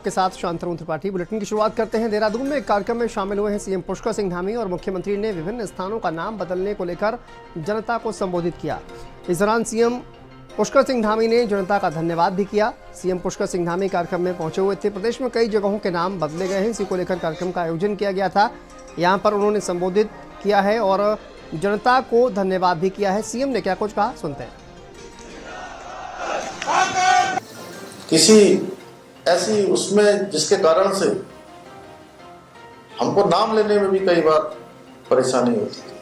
के साथ शांतनु त्रिपाठी। बुलेटिन की शुरुआत करते हैं। देहरादून में एक कार्यक्रम में शामिल हुए हैं सीएम पुष्कर सिंह धामी और मुख्यमंत्री ने विभिन्न स्थानों का नाम बदलने को लेकर जनता को संबोधित किया। इस दौरान सीएम पुष्कर सिंह धामी ने जनता का धन्यवाद भी किया। सीएम पुष्कर सिंह धामी कार्यक्रम में पहुंचे हुए थे। प्रदेश में कई जगहों के नाम बदले गए हैं, इसी को लेकर कार्यक्रम का आयोजन किया गया था। यहाँ पर उन्होंने संबोधित किया है और जनता को धन्यवाद भी किया है। सीएम ने क्या कुछ कहा, सुनते हैं। किसी ऐसी उसमें जिसके कारण से हमको नाम लेने में भी कई बार परेशानी होती थी,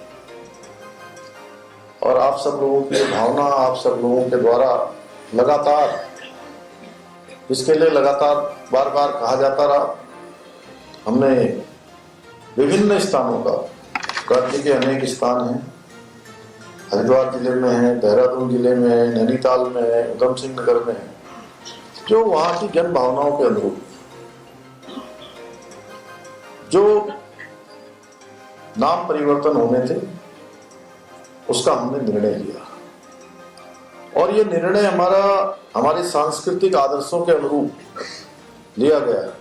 और आप सब लोगों की भावना, आप सब लोगों के द्वारा लगातार, इसके लिए लगातार बार बार कहा जाता रहा। हमने विभिन्न स्थानों का, राज्य के अनेक स्थान हैं, हरिद्वार जिले में है, देहरादून जिले में है, नैनीताल में है, उधम सिंह नगर में है, जो वहां की जन भावनाओं के अनुरूप जो नाम परिवर्तन होने थे उसका हमने निर्णय लिया, और ये निर्णय हमारे सांस्कृतिक आदर्शों के अनुरूप लिया गया है।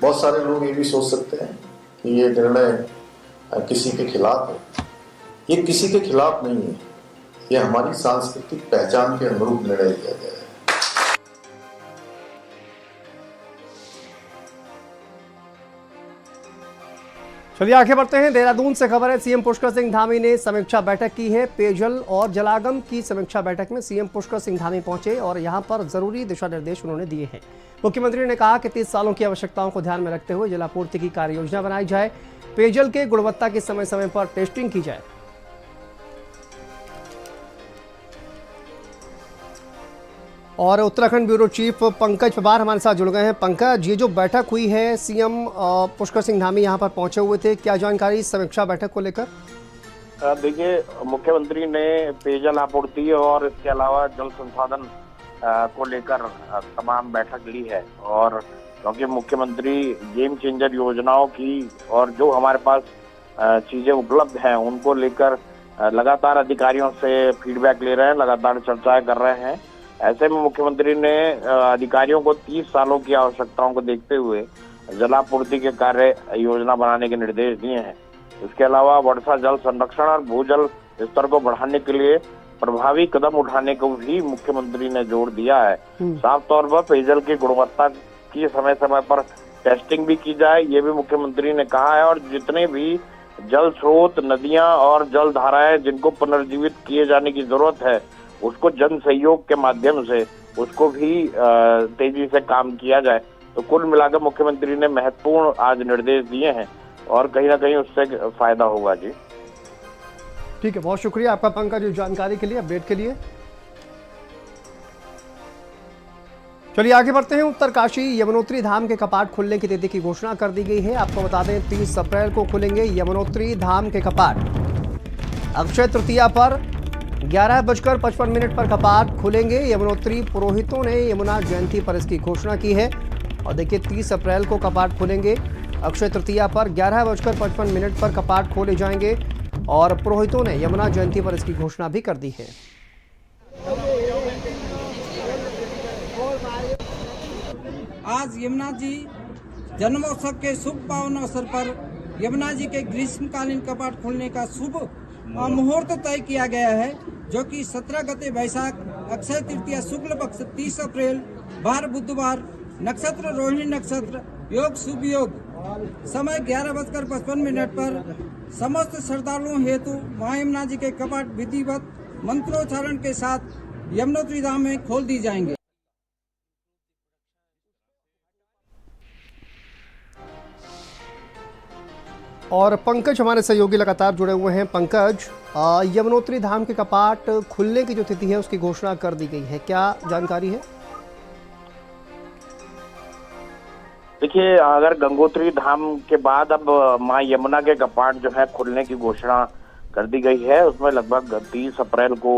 बहुत सारे लोग ये भी सोच सकते हैं कि ये निर्णय किसी के खिलाफ है। ये किसी के खिलाफ नहीं है, ये हमारी सांस्कृतिक पहचान के अनुरूप निर्णय लिया गया है। चलिए आगे बढ़ते हैं। देहरादून से खबर है, सीएम पुष्कर सिंह धामी ने समीक्षा बैठक की है। पेयजल और जलागम की समीक्षा बैठक में सीएम पुष्कर सिंह धामी पहुंचे और यहां पर जरूरी दिशा निर्देश उन्होंने दिए हैं। मुख्यमंत्री ने कहा कि 30 सालों की आवश्यकताओं को ध्यान में रखते हुए जलापूर्ति की कार्य योजना बनाई जाए, पेयजल के गुणवत्ता की समय समय पर टेस्टिंग की जाए। और उत्तराखंड ब्यूरो चीफ पंकज पवार हमारे साथ जुड़ गए हैं। पंकज, ये जो बैठक हुई है, सीएम पुष्कर सिंह धामी यहाँ पर पहुंचे हुए थे, क्या जानकारी इस समीक्षा बैठक को लेकर? देखिए, मुख्यमंत्री ने पेयजल आपूर्ति और इसके अलावा जल संसाधन को लेकर तमाम बैठक ली है, और क्योंकि मुख्यमंत्री गेम चेंजर योजनाओं की और जो हमारे पास चीजें उपलब्ध हैं उनको लेकर लगातार अधिकारियों से फीडबैक ले रहे हैं, लगातार चर्चाएं कर रहे हैं। ऐसे में मुख्यमंत्री ने अधिकारियों को 30 सालों की आवश्यकताओं को देखते हुए जलापूर्ति के कार्य योजना बनाने के निर्देश दिए हैं। इसके अलावा वर्षा जल संरक्षण और भूजल स्तर को बढ़ाने के लिए प्रभावी कदम उठाने को भी मुख्यमंत्री ने जोर दिया है। साफ तौर पर पेयजल की गुणवत्ता की समय समय पर टेस्टिंग भी की जाए, ये भी मुख्यमंत्री ने कहा है। और जितने भी जल स्रोत, नदियां और जल धाराएं जिनको पुनर्जीवित किए जाने की जरूरत है, उसको जन सहयोग के माध्यम से उसको भी तेजी से काम किया जाए। तो कुल मिलाकर मुख्यमंत्री ने महत्वपूर्ण आज निर्देश दिए हैं और कहीं ना कहीं उससे फायदा होगा। जी ठीक है, बहुत शुक्रिया आपका पंकज जानकारी के लिए, अपडेट के लिए। चलिए आगे बढ़ते हैं। उत्तरकाशी यमुनोत्री धाम के कपाट खुलने की तिथि की घोषणा कर दी गई है। आपको बता दें 30 अप्रैल को खुलेंगे यमुनोत्री धाम के कपाट। अक्षय तृतीया पर 11:55 पर कपाट खुलेंगे। यमुनोत्री पुरोहितों ने यमुना जयंती पर इसकी घोषणा की है। और देखिए 30 अप्रैल को कपाट खुलेंगे। अक्षय तृतीया पर 11:55 पर कपाट खोले जाएंगे और पुरोहितों ने यमुना जयंती पर इसकी घोषणा भी कर दी है। आज यमुना जी जन्मोत्सव के शुभ पावन अवसर पर यमुना जी के ग्रीष्मकालीन कपाट खोलने का शुभ मुहूर्त तय किया गया है, जो कि 17 गते वैशाख, अक्षय तृतीया शुक्ल पक्ष 30 अप्रैल, बार बुधवार, नक्षत्र रोहिणी नक्षत्र, योग शुभ योग, समय 11:55 पर समस्त श्रद्धालुओं हेतु मां यमुना जी के कपाट विधिवत मंत्रोच्चारण के साथ यमुनोत्री धाम में खोल दी जाएंगे। और पंकज हमारे सहयोगी लगातार जुड़े हुए हैं। पंकज, यमुनोत्री धाम के कपाट खुलने की जो तिथि है उसकी घोषणा कर दी गई है, क्या जानकारी है? देखिए, अगर गंगोत्री धाम के बाद अब मां यमुना के कपाट जो है खुलने की घोषणा कर दी गई है, उसमें लगभग 30 अप्रैल को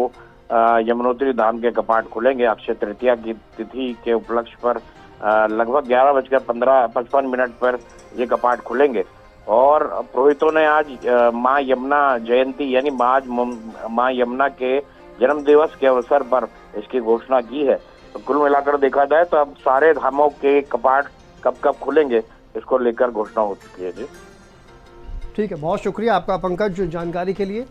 यमुनोत्री धाम के कपाट खुलेंगे। अक्षय तृतीया की तिथि के उपलक्ष्य पर लगभग 11:55 पर ये कपाट खुलेंगे। और पुरोहितों ने आज मां यमुना जयंती यानी मां यमुना के जन्म दिवस के अवसर पर इसकी घोषणा की है। तो कुल मिलाकर देखा जाए तो अब सारे धामों के कपाट कब कब खुलेंगे इसको लेकर घोषणा हो चुकी है। जी ठीक है, बहुत शुक्रिया आपका पंकज जानकारी के लिए।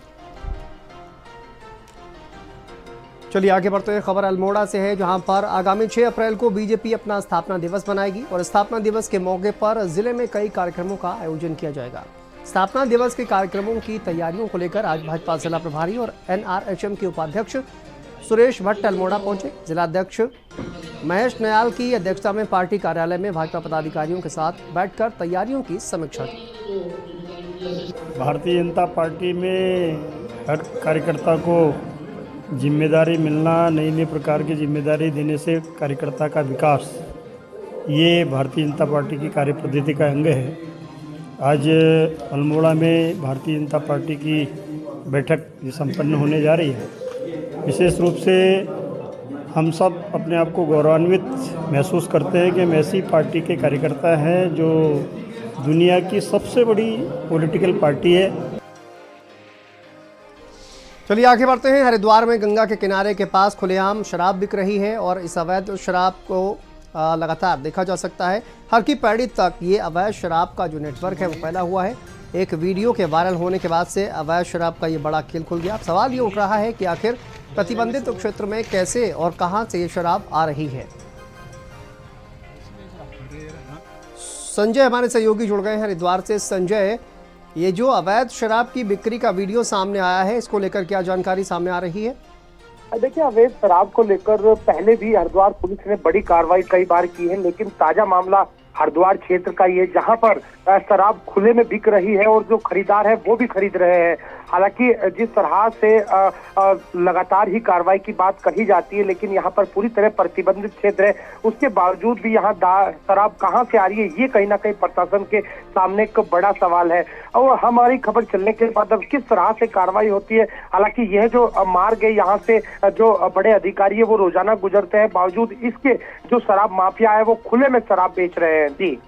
चलिए आगे बढ़ते हैं। खबर अल्मोड़ा से है, जहां पर आगामी 6 अप्रैल को बीजेपी अपना स्थापना दिवस मनाएगी और स्थापना दिवस के मौके पर जिले में कई कार्यक्रमों का आयोजन किया जाएगा। स्थापना दिवस के कार्यक्रमों की तैयारियों को लेकर आज भाजपा जिला प्रभारी और NRHM के उपाध्यक्ष सुरेश भट्ट अल्मोड़ा पहुंचे। जिलाध्यक्ष महेश नयाल की अध्यक्षता में पार्टी कार्यालय में भाजपा पदाधिकारियों के साथ बैठकर तैयारियों की समीक्षा की। भारतीय जनता पार्टी में हर कार्यकर्ता को जिम्मेदारी मिलना, नई नई प्रकार की जिम्मेदारी देने से कार्यकर्ता का विकास, ये भारतीय जनता पार्टी की कार्य पद्धति का अंग है। आज अल्मोड़ा में भारतीय जनता पार्टी की बैठक संपन्न होने जा रही है। विशेष रूप से हम सब अपने आप को गौरवान्वित महसूस करते हैं कि हम ऐसी पार्टी के कार्यकर्ता हैं जो दुनिया की सबसे बड़ी पॉलिटिकल पार्टी है। चलिए आगे बढ़ते हैं। हरिद्वार में गंगा के किनारे के पास खुलेआम शराब बिक रही है और इस अवैध शराब को लगातार देखा जा सकता है। हर की पैड़ी तक ये अवैध शराब का जो नेटवर्क है वो फैला हुआ है। एक वीडियो के वायरल होने के बाद से अवैध शराब का ये बड़ा खेल खुल गया। अब सवाल ये उठ रहा है कि आखिर प्रतिबंधित क्षेत्र में कैसे और कहां से ये शराब आ रही है। संजय हमारे सहयोगी जुड़ गए हैं हरिद्वार से। संजय, ये जो अवैध शराब की बिक्री का वीडियो सामने आया है, इसको लेकर क्या जानकारी सामने आ रही है? देखिए, अवैध शराब को लेकर पहले भी हरिद्वार पुलिस ने बड़ी कार्रवाई कई बार की है, लेकिन ताजा मामला हरिद्वार क्षेत्र का ये, जहां पर शराब खुले में बिक रही है और जो खरीदार है वो भी खरीद रहे हैं। हालांकि जिस तरह से लगातार ही कार्रवाई की बात कही जाती है, लेकिन यहाँ पर पूरी तरह प्रतिबंधित क्षेत्र है, उसके बावजूद भी यहाँ शराब कहाँ से आ रही है, ये कहीं ना कहीं प्रशासन के सामने एक बड़ा सवाल है। और हमारी खबर चलने के बाद अब किस तरह से कार्रवाई होती है, हालांकि यह जो मार्ग है, यहाँ से जो बड़े अधिकारी है वो रोजाना गुजरते हैं, बावजूद इसके जो शराब माफिया है वो खुले में शराब बेच रहे हैं। जी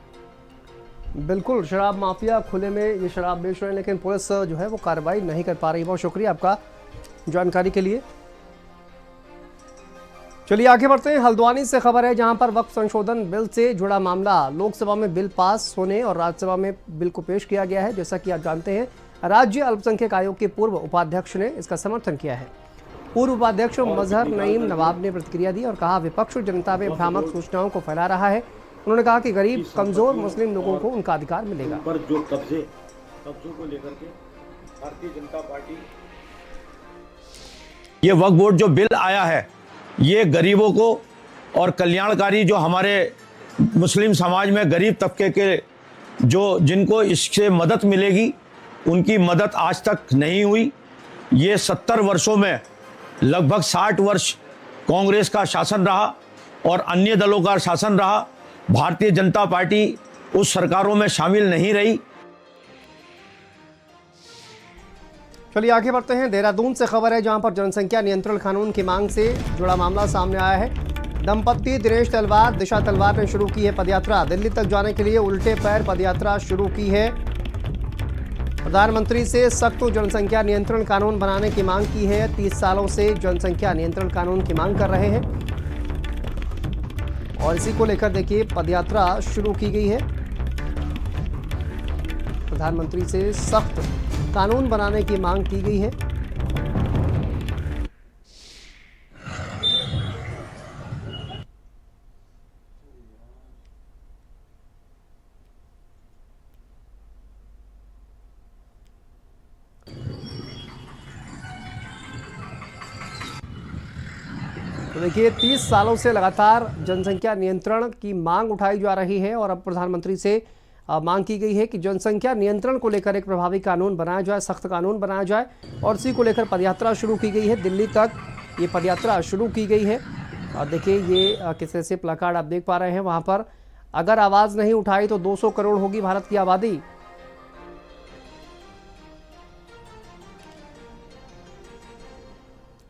बिल्कुल, शराब माफिया खुले में ये शराब बेच रहे हैं, लेकिन पुलिस जो है वो कार्रवाई नहीं कर पा रही। बहुत शुक्रिया आपका जानकारी के लिए। चलिए आगे बढ़ते हैं। हल्द्वानी से खबर है, जहां पर वक्फ संशोधन बिल से जुड़ा मामला, लोकसभा में बिल पास होने और राज्यसभा में बिल को पेश किया गया है। जैसा कि आप जानते हैं, राज्य अल्पसंख्यक आयोग के पूर्व उपाध्यक्ष ने इसका समर्थन किया है। पूर्व उपाध्यक्ष मजहर नईम नवाब ने प्रतिक्रिया दी और कहा, विपक्ष जनता में भ्रामक सूचनाओं को फैला रहा है। उन्होंने कहा कि गरीब, कमजोर मुस्लिम लोगों को उनका अधिकार मिलेगा। पर जो कब्जों को लेकर के भारतीय जनता पार्टी, ये वक्फ बोर्ड जो बिल आया है, ये गरीबों को और कल्याणकारी, जो हमारे मुस्लिम समाज में गरीब तबके के जो जिनको इससे मदद मिलेगी, उनकी मदद आज तक नहीं हुई। ये 70 वर्षों में लगभग 60 वर्ष कांग्रेस का शासन रहा और अन्य दलों का शासन रहा। भारतीय जनता पार्टी उस सरकारों में शामिल नहीं रही। चलिए आगे बढ़ते हैं। देहरादून से खबर है, जहां पर जनसंख्या नियंत्रण कानून की मांग से जुड़ा मामला सामने आया है। दंपत्ति दिनेश तलवार, दिशा तलवार ने शुरू की है पदयात्रा। दिल्ली तक जाने के लिए उल्टे पैर पदयात्रा शुरू की है। प्रधानमंत्री से सख्त जनसंख्या नियंत्रण कानून बनाने की मांग की है। 30 सालों से जनसंख्या नियंत्रण कानून की मांग कर रहे हैं और इसी को लेकर देखिए पदयात्रा शुरू की गई है। प्रधानमंत्री से सख्त कानून बनाने की मांग की गई है। तो देखिए, 30 सालों से लगातार जनसंख्या नियंत्रण की मांग उठाई जा रही है और अब प्रधानमंत्री से मांग की गई है कि जनसंख्या नियंत्रण को लेकर एक प्रभावी कानून बनाया जाए, सख्त कानून बनाया जाए। और इसी को लेकर पदयात्रा शुरू की गई है। दिल्ली तक ये पदयात्रा शुरू की गई है। और देखिए, ये किस से प्लाकार्ड आप देख पा रहे हैं, वहाँ पर अगर आवाज़ नहीं उठाई तो 200 करोड़ होगी भारत की आबादी।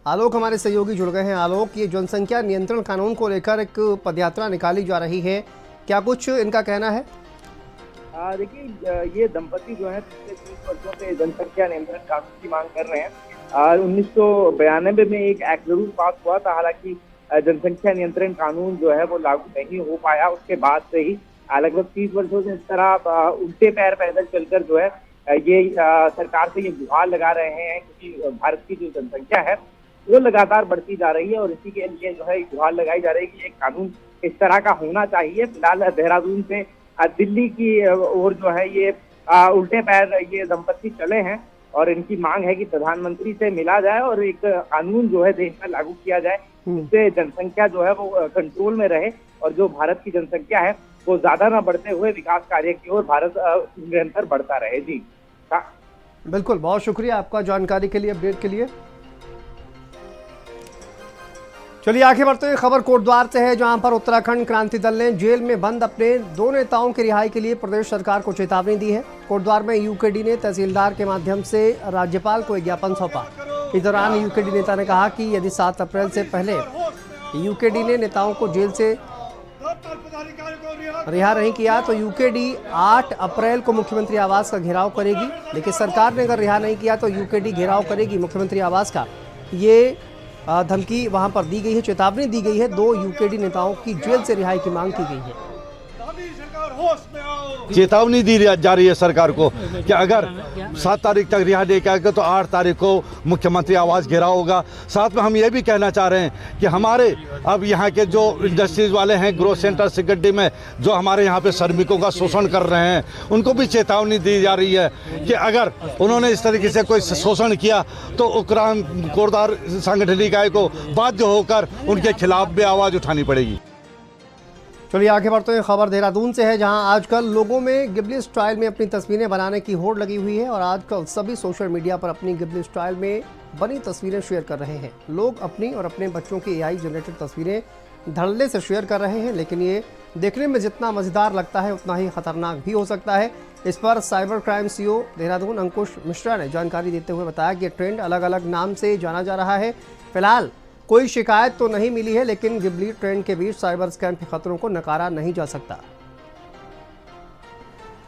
आलोक हमारे सहयोगी जुड़ गए हैं। आलोक, ये जनसंख्या नियंत्रण कानून को लेकर एक पदयात्रा निकाली जा रही है, क्या कुछ इनका कहना है? देखिए, ये दंपति जो है पिछले 30 वर्षों से जनसंख्या नियंत्रण कानून की मांग कर रहे हैं। 1992 में एक एक्ट जरूर पास हुआ था, हालांकि जनसंख्या नियंत्रण कानून जो है वो लागू नहीं हो पाया, उसके बाद से ही लगभग 30 वर्षों से इस तरह उल्टे पैर पैदल चलकर जो है ये सरकार से ये गुहार लगा रहे हैं, क्योंकि भारत की जो जनसंख्या है वो लगातार बढ़ती जा रही है और इसी के लिए जो है गुहार लगाई जा रही है कि एक कानून इस तरह का होना चाहिए। फिलहाल देहरादून से दिल्ली की ओर जो है ये उल्टे पैर ये दंपत्ति चले हैं और इनकी मांग है कि प्रधानमंत्री से मिला जाए और एक कानून जो है देश में लागू किया जाए, जिससे जनसंख्या जो है वो कंट्रोल में रहे और जो भारत की जनसंख्या है वो ज्यादा ना बढ़ते हुए विकास कार्य की ओर भारत निरंतर बढ़ता रहे। जी बिल्कुल, बहुत शुक्रिया आपका जानकारी के लिए, अपडेट के लिए। चलिए आगे बढ़ते हैं, खबर कोटद्वार से है, जहां पर उत्तराखंड क्रांति दल ने जेल में बंद अपने 2 नेताओं की रिहाई के लिए प्रदेश सरकार को चेतावनी दी है। कोटद्वार में यूकेडी ने तहसीलदार के माध्यम से राज्यपाल को एक ज्ञापन सौंपा। इस दौरान यूकेडी नेता ने कहा कि यदि 7 अप्रैल से पहले यूकेडी ने नेताओं को जेल से रिहा नहीं किया तो यूकेडी 8 अप्रैल को मुख्यमंत्री आवास का घेराव करेगी। लेकिन सरकार ने अगर रिहा नहीं किया तो यूकेडी घेराव करेगी मुख्यमंत्री आवास का। ये धमकी वहां पर दी गई है, चेतावनी दी गई है। 2 यूकेडी नेताओं की जेल से रिहाई की मांग की गई है। चेतावनी दी जा रही है सरकार को कि अगर 7 तारीख तक रिहा नहीं किया तो 8 तारीख को मुख्यमंत्री आवास घेराव होगा। साथ में हम ये भी कहना चाह रहे हैं कि हमारे अब यहाँ के जो इंडस्ट्रीज वाले हैं, ग्रोथ सेंटर सिकड्डी में जो हमारे यहाँ पे श्रमिकों का शोषण कर रहे हैं, उनको भी चेतावनी दी जा रही है कि अगर उन्होंने इस तरीके से कोई शोषण किया तो कोटद्वार सांगठनिक निकाय को बाध्य होकर उनके खिलाफ भी आवाज़ उठानी पड़ेगी। चलिए आगे बढ़ते हैं, खबर देहरादून से है, जहां आजकल लोगों में गिबली स्टाइल में अपनी तस्वीरें बनाने की होड़ लगी हुई है और आजकल सभी सोशल मीडिया पर अपनी गिबली स्टाइल में बनी तस्वीरें शेयर कर रहे हैं। लोग अपनी और अपने बच्चों की AI जनरेटेड तस्वीरें धड़ल्ले से शेयर कर रहे हैं, लेकिन ये देखने में जितना मज़ेदार लगता है उतना ही खतरनाक भी हो सकता है। इस पर साइबर क्राइम CO देहरादून अंकुश मिश्रा ने जानकारी देते हुए बताया कि ट्रेंड अलग अलग नाम से जाना जा रहा है। फिलहाल कोई शिकायत तो नहीं मिली है, लेकिन गिबली ट्रेंड के बीच साइबर स्कैम के खतरों को नकारा नहीं जा सकता।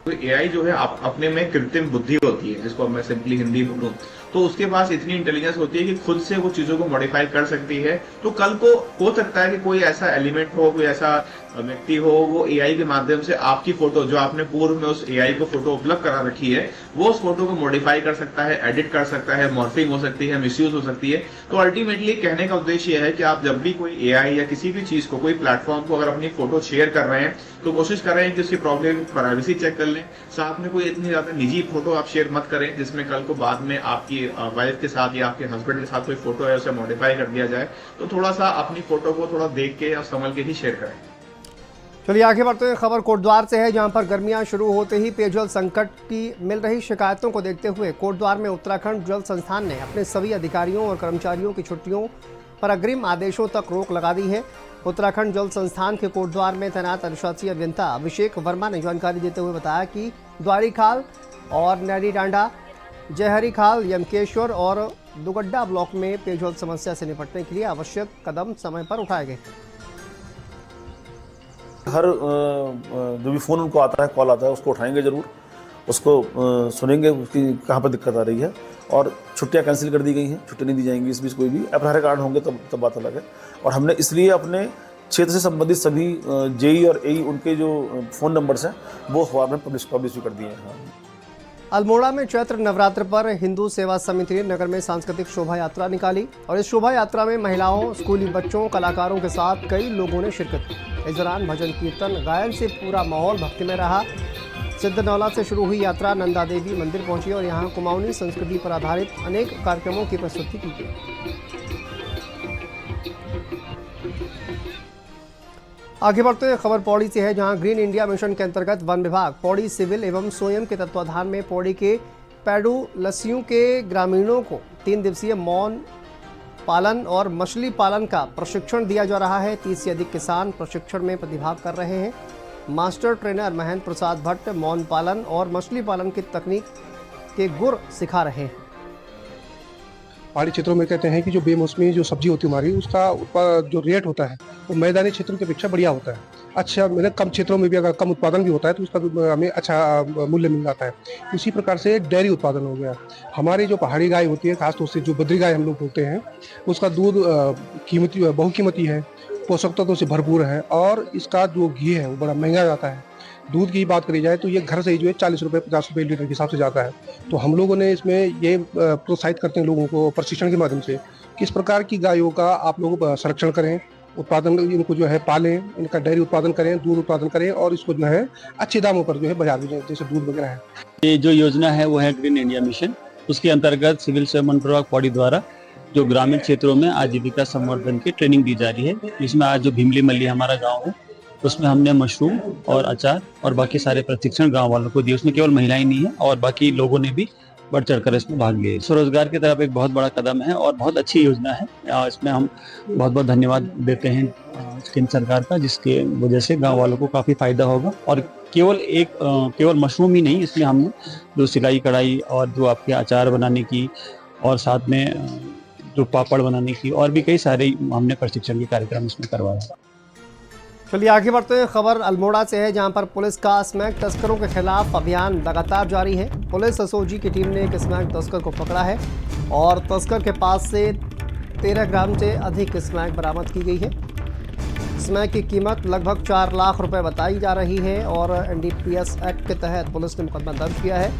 तो AI जो है अपने में कृत्रिम बुद्धि होती है, जिसको मैं सिंपली हिंदी बोलूं, तो उसके पास इतनी इंटेलिजेंस होती है कि खुद से वो चीजों को मॉडिफाई कर सकती है। तो कल को हो सकता है कि कोई ऐसा एलिमेंट हो, कोई ऐसा व्यक्ति हो, वो AI के माध्यम से आपकी फोटो जो आपने पूर्व में उस AI को फोटो उपलब्ध करा रखी है, वो उस फोटो को मॉडिफाई कर सकता है, एडिट कर सकता है, मॉर्फिंग हो सकती है, मिसयूज हो सकती है। तो अल्टीमेटली कहने का उद्देश्य यह है कि आप जब भी कोई AI या किसी भी चीज को, कोई प्लेटफॉर्म को अगर अपनी फोटो शेयर कर रहे हैं तो कोशिश कर रहे हैं कि उसकी प्राइवेसी चेक कर लें। साथ में कोई इतनी ज्यादा निजी फोटो आप शेयर मत करें जिसमें कल को बाद में आपकी वाइफ के साथ या आपके हस्बैंड के साथ कोई फोटो है उसे मॉडिफाई कर दिया जाए। तो थोड़ा सा अपनी फोटो को थोड़ा देख के और संभल के ही शेयर करें। चलिए आगे बढ़ते हैं, खबर कोटद्वार से है, जहां पर गर्मियां शुरू होते ही पेयजल संकट की मिल रही शिकायतों को देखते हुए कोटद्वार में उत्तराखंड जल संस्थान ने अपने सभी अधिकारियों और कर्मचारियों की छुट्टियों पर अग्रिम आदेशों तक रोक लगा दी है। उत्तराखंड जल संस्थान के कोटद्वार में तैनात अधिशासी अभियंता अभिषेक वर्मा ने जानकारी देते हुए बताया कि द्वारीखाल और नैरी डांडा, जयहरी खाल, यमकेश्वर और दुगड्डा ब्लॉक में पेयजल समस्या से निपटने के लिए आवश्यक कदम समय पर उठाए गए। हर जो भी फ़ोन उनको आता है, कॉल आता है, उसको उठाएंगे ज़रूर, उसको सुनेंगे उसकी कहाँ पर दिक्कत आ रही है। और छुट्टियां कैंसिल कर दी गई हैं, छुट्टी नहीं दी जाएंगी इस बीच, कोई भी अपराध कारण होंगे तब बात अलग है। और हमने इसलिए अपने क्षेत्र से संबंधित सभी JE और AE उनके जो फ़ोन नंबर्स हैं वो अखबार में पब्लिश भी कर दिए हैं। अल्मोड़ा में चैत्र नवरात्र पर हिंदू सेवा समिति ने नगर में सांस्कृतिक शोभा यात्रा निकाली और इस शोभा यात्रा में महिलाओं, स्कूली बच्चों, कलाकारों के साथ कई लोगों ने शिरकत की। इस दौरान भजन कीर्तन गायन से पूरा माहौल भक्तिमय रहा। सिद्धनौला से शुरू हुई यात्रा नंदा देवी मंदिर पहुंची और यहां कुमाऊनी संस्कृति पर आधारित अनेक कार्यक्रमों की प्रस्तुति की गई। आगे बढ़ते हुए खबर पौड़ी से है, जहां ग्रीन इंडिया मिशन के अंतर्गत वन विभाग पौड़ी सिविल एवं स्वयं के तत्वाधान में पौड़ी के पैडू लस्सियों के ग्रामीणों को 3 दिवसीय मौन पालन और मछली पालन का प्रशिक्षण दिया जा रहा है। 30 से अधिक किसान प्रशिक्षण में प्रतिभाग कर रहे हैं। मास्टर ट्रेनर महेंद्र प्रसाद भट्ट मौन पालन और मछली पालन की तकनीक के गुर सिखा रहे हैं। पहाड़ी क्षेत्रों में कहते हैं कि जो बेमौसमी जो सब्जी होती है हमारी, उसका जो रेट होता है वो मैदानी क्षेत्रों की अपेक्षा बढ़िया होता है। अच्छा, मैंने कम क्षेत्रों में भी अगर कम उत्पादन भी होता है तो उसका भी हमें अच्छा मूल्य मिल जाता है। इसी प्रकार से डेयरी उत्पादन हो गया। हमारी जो पहाड़ी गाय होती है, खासतौर से जो बद्री गाय हम लोग बोलते हैं, उसका दूध कीमती, बहुकीमती है, पोषक तत्वों से भरपूर है और इसका जो घी है वो बड़ा महंगा जाता है। दूध की बात करी जाए तो ये घर से ही जो है 40 रुपये 50 रुपये लीटर के हिसाब से जाता है। तो हम लोगों ने इसमें ये प्रोत्साहित करते हैं लोगों को प्रशिक्षण के माध्यम से, किस प्रकार की गायों का आप लोग संरक्षण करें, उत्पादन इनको जो है पालें, इनका डेयरी उत्पादन करें, दूध उत्पादन करें और इसको जो है अच्छे दामों पर जो है बाजार में, जैसे दूध वगैरह है। ये जो योजना है वो है ग्रीन इंडिया मिशन। उसके अंतर्गत सिविल सेवन विभाग पौड़ी द्वारा जो ग्रामीण क्षेत्रों में आजीविका संवर्धन की ट्रेनिंग दी जा रही है, जिसमें आज जो भीमली मल्ली हमारा गाँव है उसमें हमने मशरूम और अचार और बाकी सारे प्रशिक्षण गांव वालों को दिए। उसमें केवल महिलाएं नहीं है और बाकी लोगों ने भी बढ़ चढ़कर इसमें भाग लिए। स्वरोजगार की तरफ एक बहुत बड़ा कदम है और बहुत अच्छी योजना है। इसमें हम बहुत बहुत धन्यवाद देते हैं केंद्र सरकार का, जिसके वजह से गांव वालों को काफ़ी फायदा होगा। और केवल मशरूम ही नहीं, इसमें हमने जो सिलाई कढ़ाई और जो आपके अचार बनाने की और साथ में जो पापड़ बनाने की और भी कई सारे हमने प्रशिक्षण के कार्यक्रम इसमें करवाया। चलिए आगे बढ़ते हैं। खबर अल्मोड़ा से है, जहां पर पुलिस का स्मैक तस्करों के खिलाफ अभियान लगातार जारी है। पुलिस एसओजी की टीम ने एक स्मैक तस्कर को पकड़ा है और तस्कर के पास से 13 ग्राम से अधिक स्मैक बरामद की गई है। स्मैक की कीमत लगभग 4 लाख रुपए बताई जा रही है और एनडीपीएस एक्ट के तहत पुलिस ने मुकदमा दर्ज किया है।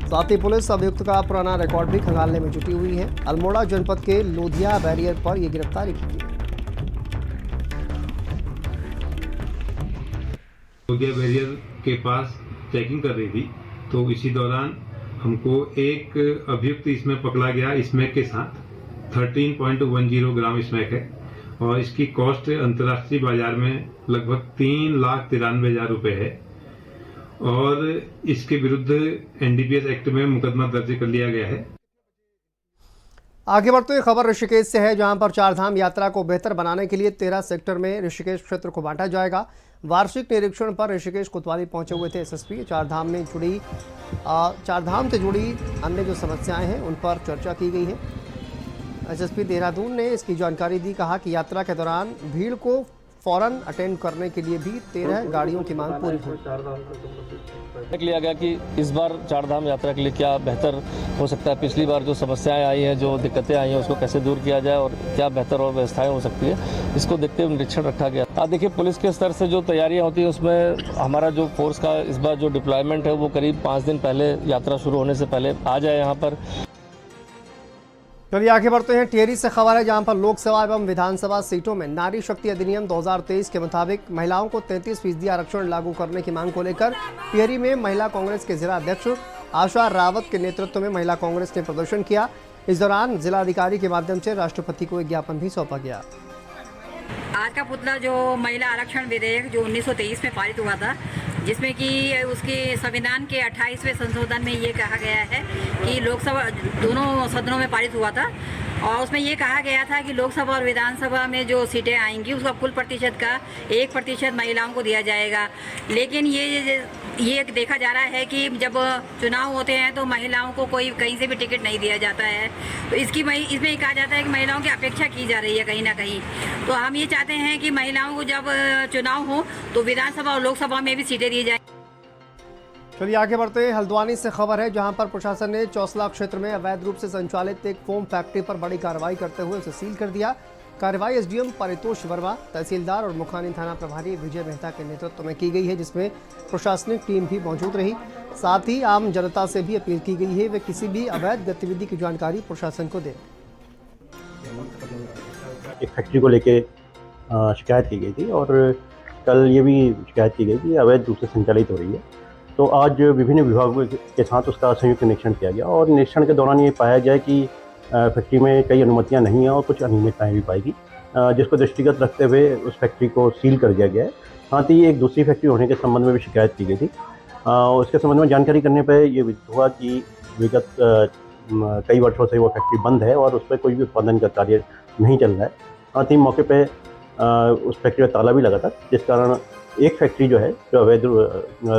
साथ ही पुलिस अभियुक्त का पुराना रिकॉर्ड भी खंगालने में जुटी हुई है। अल्मोड़ा जनपद के लोधिया बैरियर पर यह गिरफ्तारी की गई। लोधिया बैरियर के पास चेकिंग कर रही थी तो इसी दौरान हमको एक अभियुक्त इसमें पकड़ा गया स्मैक के साथ। 13.10 ग्राम स्मैक है और इसकी कॉस्ट अंतर्राष्ट्रीय बाजार में लगभग 3,93,000 रुपए है और इसके विरुद्ध एनडीपीएस एक्ट में मुकदमा दर्ज कर लिया गया है। आगे बढ़ते हुए खबर ऋषिकेश से है, जहां पर चारधाम यात्रा को बेहतर बनाने के लिए 13 सेक्टर में ऋषिकेश क्षेत्र को बांटा जाएगा। वार्षिक निरीक्षण पर ऋषिकेश कोतवाली पहुंचे हुए थे एसएसपी। चारधाम से जुड़ी अन्य जो समस्याएं हैं उन पर चर्चा की गई है। एसएसपी देहरादून ने इसकी जानकारी दी। कहा कि यात्रा के दौरान भीड़ को फौरन अटेंड करने के लिए भी 13 गाड़ियों की मांग पूरी हुई। लिया गया कि इस बार चारधाम यात्रा के लिए क्या बेहतर हो सकता है। पिछली बार जो समस्याएं आई हैं, जो दिक्कतें आई हैं, उसको कैसे दूर किया जाए और क्या बेहतर और व्यवस्थाएं हो सकती है, इसको देखते हुए निरीक्षण रखा गया। देखिए, पुलिस के स्तर से जो तैयारियां होती हैं उसमें हमारा जो फोर्स का इस बार जो डिप्लॉयमेंट है वो करीब 5 दिन पहले यात्रा शुरू होने से पहले आ जाए यहाँ पर। चलिए आगे बढ़ते हैं। टिहरी से खबर है, जहां पर लोकसभा एवं विधानसभा सीटों में नारी शक्ति अधिनियम 2023 के मुताबिक महिलाओं को 33% आरक्षण लागू करने की मांग को लेकर टिहरी में महिला कांग्रेस के जिला अध्यक्ष आशा रावत के नेतृत्व में महिला कांग्रेस ने प्रदर्शन किया। इस दौरान जिलाधिकारी के माध्यम से राष्ट्रपति को एक ज्ञापन भी सौंपा गया। आज का पुतला जो महिला आरक्षण विधेयक जो 1923 में पारित हुआ था, जिसमें कि उसके संविधान के 28वें संशोधन में ये कहा गया है कि लोकसभा दोनों सदनों में पारित हुआ था और उसमें ये कहा गया था कि लोकसभा और विधानसभा में जो सीटें आएंगी उसका कुल प्रतिशत का 1% महिलाओं को दिया जाएगा। लेकिन ये देखा जा रहा है कि जब चुनाव होते हैं तो महिलाओं को कोई कहीं से भी टिकट नहीं दिया जाता है। तो इसमें कहा जाता है कि महिलाओं की अपेक्षा की जा रही है कहीं ना कहीं। तो हम ये चाहते हैं कि महिलाओं को जब चुनाव हो तो विधानसभा और लोकसभा में भी सीटें दी जाए। चलिए आगे बढ़ते हैं। हल्द्वानी से खबर है, जहां पर प्रशासन ने चौसला क्षेत्र में अवैध रूप से संचालित एक फोम फैक्ट्री पर बड़ी कार्रवाई करते हुए उसे सील कर दिया। कार्रवाई एसडीएम परितोष वर्मा, तहसीलदार और मुखानी थाना प्रभारी विजय मेहता के नेतृत्व में की गई है, जिसमें प्रशासनिक टीम भी मौजूद रही। साथ ही आम जनता से भी अपील की गई है वे किसी भी अवैध गतिविधि की जानकारी प्रशासन को दें। एक फैक्ट्री को लेके शिकायत की गई थी और कल ये भी शिकायत की गई कि अवैध रूप से संचालित हो रही है। तो आज विभिन्न विभागों के साथ उसका संयुक्त निरीक्षण किया गया और निरीक्षण के दौरान ये पाया गया कि फैक्ट्री में कई अनुमतियां नहीं हैं और कुछ अनियमितताएं भी पाई गई, जिसको दृष्टिगत रखते हुए उस फैक्ट्री को सील कर दिया गया है। साथ ही एक दूसरी फैक्ट्री होने के संबंध में भी शिकायत की गई थी। उसके संबंध में जानकारी करने पर ये विदित हुआ कि विगत कई वर्षों से वो फैक्ट्री बंद है और उस पर कोई भी उत्पादन का कार्य नहीं चल रहा है। साथ ही मौके पर उस फैक्ट्री का ताला भी लगा था, जिस कारण एक फैक्ट्री जो है जो अवैध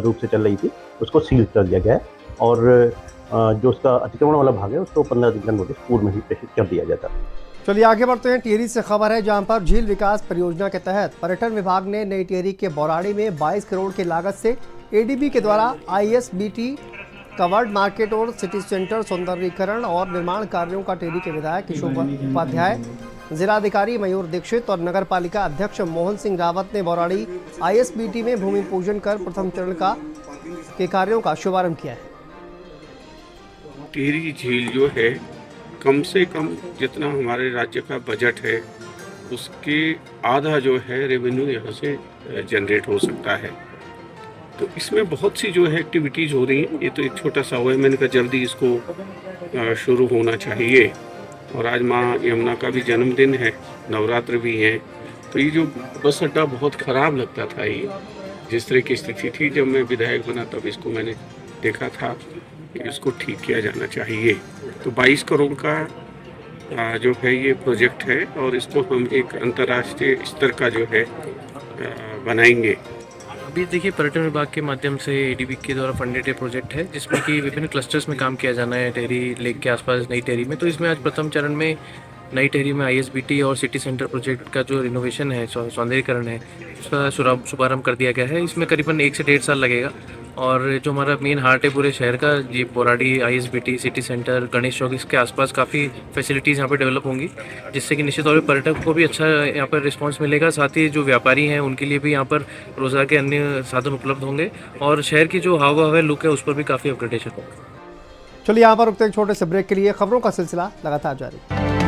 रूप से चल रही थी उसको सील कर दिया गया है और जो उसका अतिक्रमण वाला भाग है उसको 15 दिन का नोटिस पूर्व में ही प्रेषित कर दिया जाता है। चलिए आगे बढ़ते हैं। टिहरी से खबर है जहां पर झील विकास परियोजना के तहत पर्यटन विभाग ने नई टिहरी के बौराड़ी में 22 करोड़ की लागत से एडीबी के द्वारा ISBT कवर्ड मार्केट और सिटी सेंटर सौंदर्यीकरण और निर्माण कार्यों का टिहरी के विधायक किशोर उपाध्याय, जिलाधिकारी मयूर दीक्षित और नगर पालिका अध्यक्ष मोहन सिंह रावत ने बौराड़ी ISBT में भूमि पूजन कर प्रथम चरण के कार्यों का शुभारंभ किया है। टिहरी झील जो है कम से कम जितना हमारे राज्य का बजट है उसके आधा जो है रेवेन्यू यहाँ से जनरेट हो सकता है। तो इसमें बहुत सी जो है एक्टिविटीज़ हो रही हैं। ये तो एक छोटा सा हुआ है, मैंने कहा जल्दी इसको शुरू होना चाहिए। और आज माँ यमुना का भी जन्मदिन है, नवरात्र भी हैं। तो ये जो बस अड्डा बहुत ख़राब लगता था, ये जिस तरह की स्थिति थी जब मैं विधायक बना तब इसको मैंने देखा था कि इसको ठीक किया जाना चाहिए। तो 22 करोड़ का जो है ये प्रोजेक्ट है और इसको हम एक अंतर्राष्ट्रीय स्तर का जो है बनाएंगे। अभी देखिए पर्यटन विभाग के माध्यम से एडीबी के द्वारा फंडेड प्रोजेक्ट है जिसमें कि विभिन्न क्लस्टर्स में काम किया जाना है टिहरी लेक के आसपास नई टिहरी में। तो इसमें आज प्रथम चरण में नई टिहरी में ISBT और सिटी सेंटर प्रोजेक्ट का जो रिनोवेशन है, सौंदर्यीकरण है, उसका शुभारंभ कर दिया गया है। इसमें करीबन 1 से 1.5 साल लगेगा और जो हमारा मेन हार्ट है पूरे शहर का, जी Bauradi, ISBT, city centre, Ganesh Chowk, इसके आसपास काफ़ी फैसिलिटीज़ यहाँ पर डेवलप होंगी जिससे कि निश्चित तौर पर पर्यटक को भी अच्छा यहाँ पर रिस्पांस मिलेगा। साथ ही जो व्यापारी हैं उनके लिए भी यहाँ पर रोज़गार के अन्य साधन उपलब्ध होंगे और शहर की जो हाव भाव है, लुक है, उस पर भी काफ़ी अपग्रेडेशन होगा। चलिए यहाँ पर रुकते हैं छोटे से ब्रेक के लिए। खबरों का सिलसिला लगातार जारी।